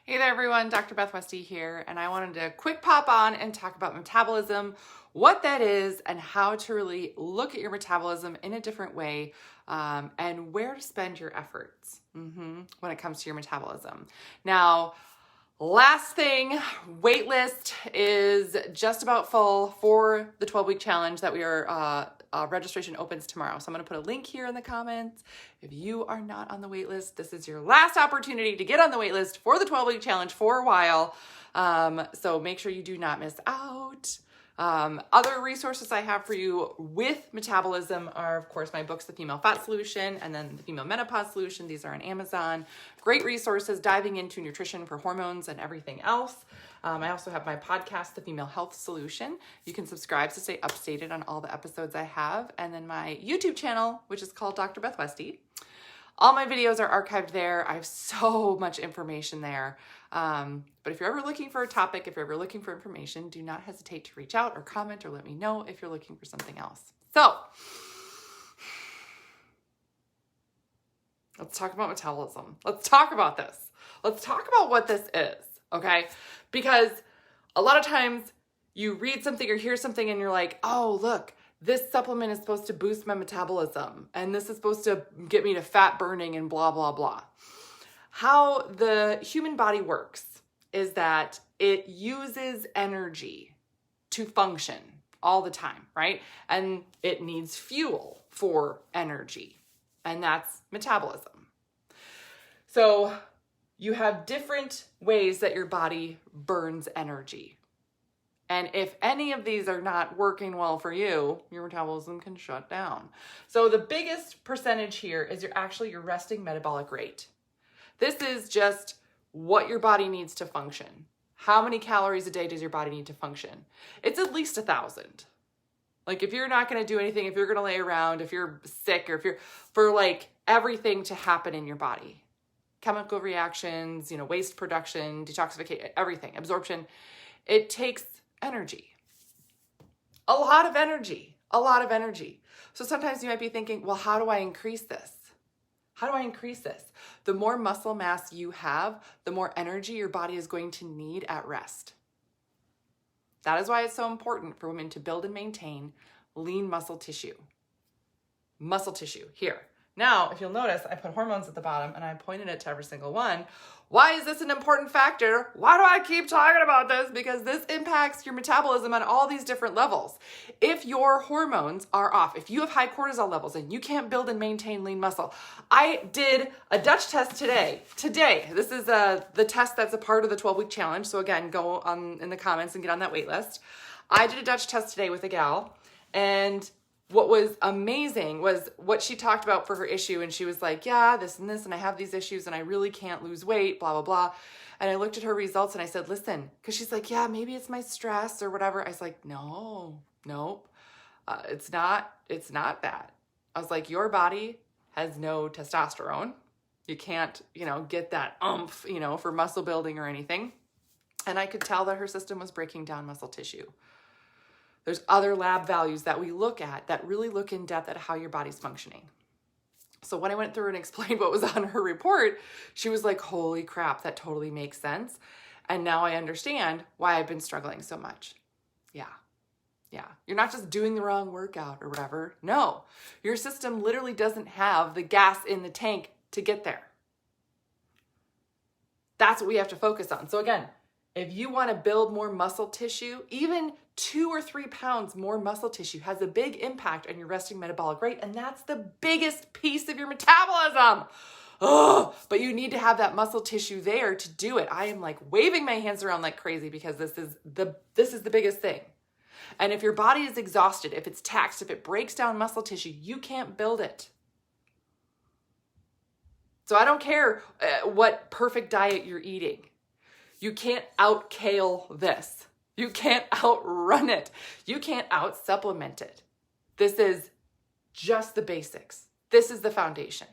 Hey there everyone, Dr. Beth Westie here, and I wanted to quick pop on and talk about metabolism, what that is, and how to really look at your metabolism in a different way, and where to spend your efforts when it comes to your metabolism. Now, last thing, Waitlist is just about full for the 12-week challenge that we are, registration opens tomorrow. So I'm going to put a link here in the comments. If you are not on the waitlist, this is your last opportunity to get on the waitlist for the 12-week challenge for a while. So make sure you do not miss out. Other resources I have for you with metabolism are, of course, my books, The Female Fat Solution and then The Female Menopause Solution. These are on Amazon. Great resources diving into nutrition for hormones and everything else. I also have my podcast, The Female Health Solution. You can subscribe to stay updated on all the episodes I have. And then my YouTube channel, which is called Dr. Beth Westie. All my videos are archived there. I have so much information there. But if you're ever looking for a topic, if you're ever looking for information, do not hesitate to reach out or comment or let me know if you're looking for something else. So, let's talk about metabolism. Let's talk about this. Let's talk about what this is, okay? Because a lot of times you read something or hear something and you're like, oh, look, this supplement is supposed to boost my metabolism and this is supposed to get me to fat burning and blah, blah, blah. How the human body works is that it uses energy to function all the time, right? And it needs fuel for energy, and that's metabolism. So you have different ways that your body burns energy. And if any of these are not working well for you, your metabolism can shut down. So the biggest percentage here is your resting metabolic rate. This is just what your body needs to function. How many calories a day does your body need to function? It's at least 1,000. Like if you're not going to do anything, if you're going to lay around, if you're sick, or if you're for like everything to happen in your body, chemical reactions, waste production, detoxification, everything, absorption, it takes energy. A lot of energy. So sometimes you might be thinking, well, how do I increase this? The more muscle mass you have, the more energy your body is going to need at rest. That is why it's so important for women to build and maintain lean muscle tissue. Here. Now, if you'll notice, I put hormones at the bottom and I pointed it to every single one. Why is this an important factor? Why do I keep talking about this? Because this impacts your metabolism on all these different levels. If your hormones are off, if you have high cortisol levels and you can't build and maintain lean muscle, I did a Dutch test today. This is the test that's a part of the 12-week challenge. So again, go on in the comments and get on that wait list. I did a Dutch test today with a gal, and what was amazing was what she talked about for her issue. And she was like, yeah, this and this, and I have these issues and I really can't lose weight, blah, blah, blah. And I looked at her results and I said, listen, because she's like, yeah, maybe it's my stress or whatever. I was like, nope. It's not that. I was like, your body has no testosterone. You can't, get that oomph, for muscle building or anything. And I could tell that her system was breaking down muscle tissue. There's other lab values that we look at that really look in depth at how your body's functioning. So when I went through and explained what was on her report, she was like, holy crap, that totally makes sense. And now I understand why I've been struggling so much. Yeah. You're not just doing the wrong workout or whatever. No, your system literally doesn't have the gas in the tank to get there. That's what we have to focus on. So again, if you want to build more muscle tissue, even 2 or 3 pounds more muscle tissue has a big impact on your resting metabolic rate, and that's the biggest piece of your metabolism. But you need to have that muscle tissue there to do it. I am like waving my hands around like crazy because this is the biggest thing. And if your body is exhausted, if it's taxed, if it breaks down muscle tissue, you can't build it. So I don't care what perfect diet you're eating. You can't out-kale this. You can't outrun it. You can't out-supplement it. This is just the basics. This is the foundation.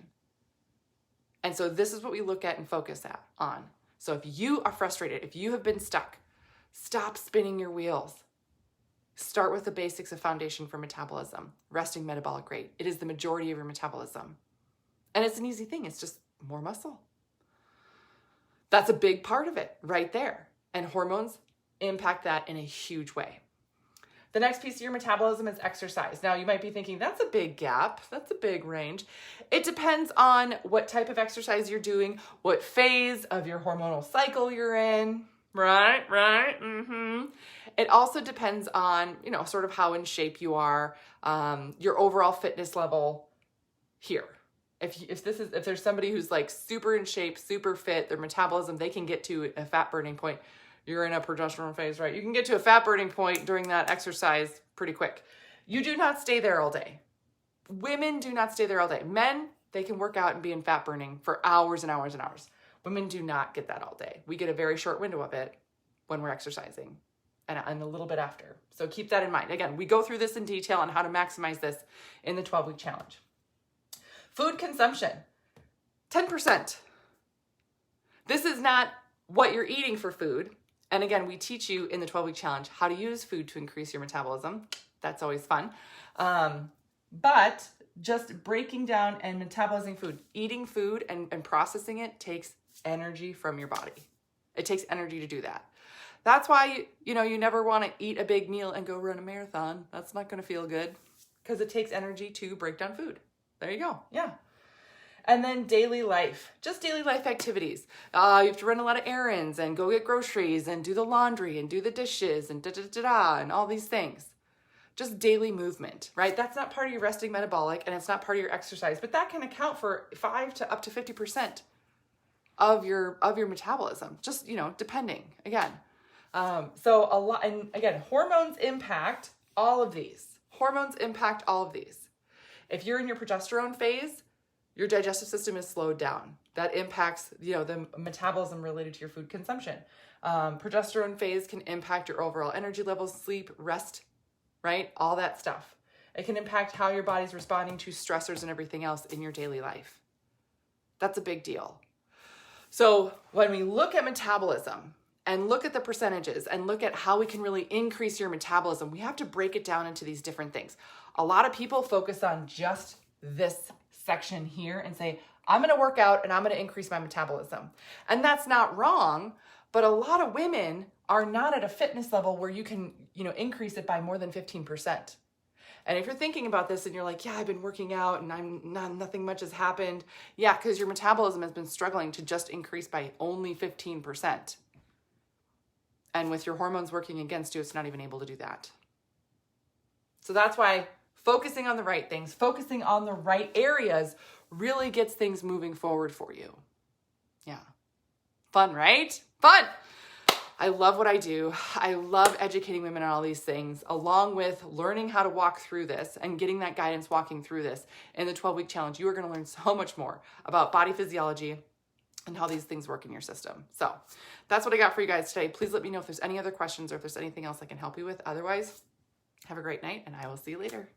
And so this is what we look at and focus on. So if you are frustrated, if you have been stuck, stop spinning your wheels. Start with the basics of foundation for metabolism, resting metabolic rate. It is the majority of your metabolism. And it's an easy thing. It's just more muscle. That's a big part of it right there. And hormones impact that in a huge way. The next piece of your metabolism is exercise. Now you might be thinking, that's a big gap. That's a big range. It depends on what type of exercise you're doing, what phase of your hormonal cycle you're in. Right. It also depends on, sort of how in shape you are, your overall fitness level here. If there's somebody who's like super in shape, super fit, their metabolism, they can get to a fat burning point. You're in a progesterone phase, right? You can get to a fat burning point during that exercise pretty quick. You do not stay there all day. Women do not stay there all day. Men, they can work out and be in fat burning for hours and hours and hours. Women do not get that all day. We get a very short window of it when we're exercising and a little bit after. So keep that in mind. Again, we go through this in detail on how to maximize this in the 12-week challenge. Food consumption, 10%. This is not what you're eating for food. And again, we teach you in the 12-week challenge how to use food to increase your metabolism. That's always fun. But just breaking down and metabolizing food, eating food and processing it takes energy from your body. It takes energy to do that. That's why, you never want to eat a big meal and go run a marathon. That's not going to feel good because it takes energy to break down food. There you go. Yeah. And then daily life, just daily life activities. You have to run a lot of errands and go get groceries and do the laundry and do the dishes and and all these things. Just daily movement, right? That's not part of your resting metabolic and it's not part of your exercise, but that can account for 5 to up to 50% of your metabolism, just, depending again. So a lot, and again, hormones impact all of these. If you're in your progesterone phase, your digestive system is slowed down. That impacts, the metabolism related to your food consumption. Progesterone phase can impact your overall energy levels, sleep, rest, right? All that stuff. It can impact how your body's responding to stressors and everything else in your daily life. That's a big deal. So when we look at metabolism and look at the percentages and look at how we can really increase your metabolism, we have to break it down into these different things. A lot of people focus on just this section here and say, I'm going to work out and I'm going to increase my metabolism. And that's not wrong, but a lot of women are not at a fitness level where you can, increase it by more than 15%. And if you're thinking about this and you're like, yeah, I've been working out and nothing much has happened. Yeah, because your metabolism has been struggling to just increase by only 15%. And with your hormones working against you, it's not even able to do that. So that's why focusing on the right things, focusing on the right areas really gets things moving forward for you. Yeah. Fun, right? Fun. I love what I do. I love educating women on all these things, along with learning how to walk through this and getting that guidance walking through this. In the 12-week challenge, you are going to learn so much more about body physiology and how these things work in your system. So that's what I got for you guys today. Please let me know if there's any other questions or if there's anything else I can help you with. Otherwise, have a great night and I will see you later.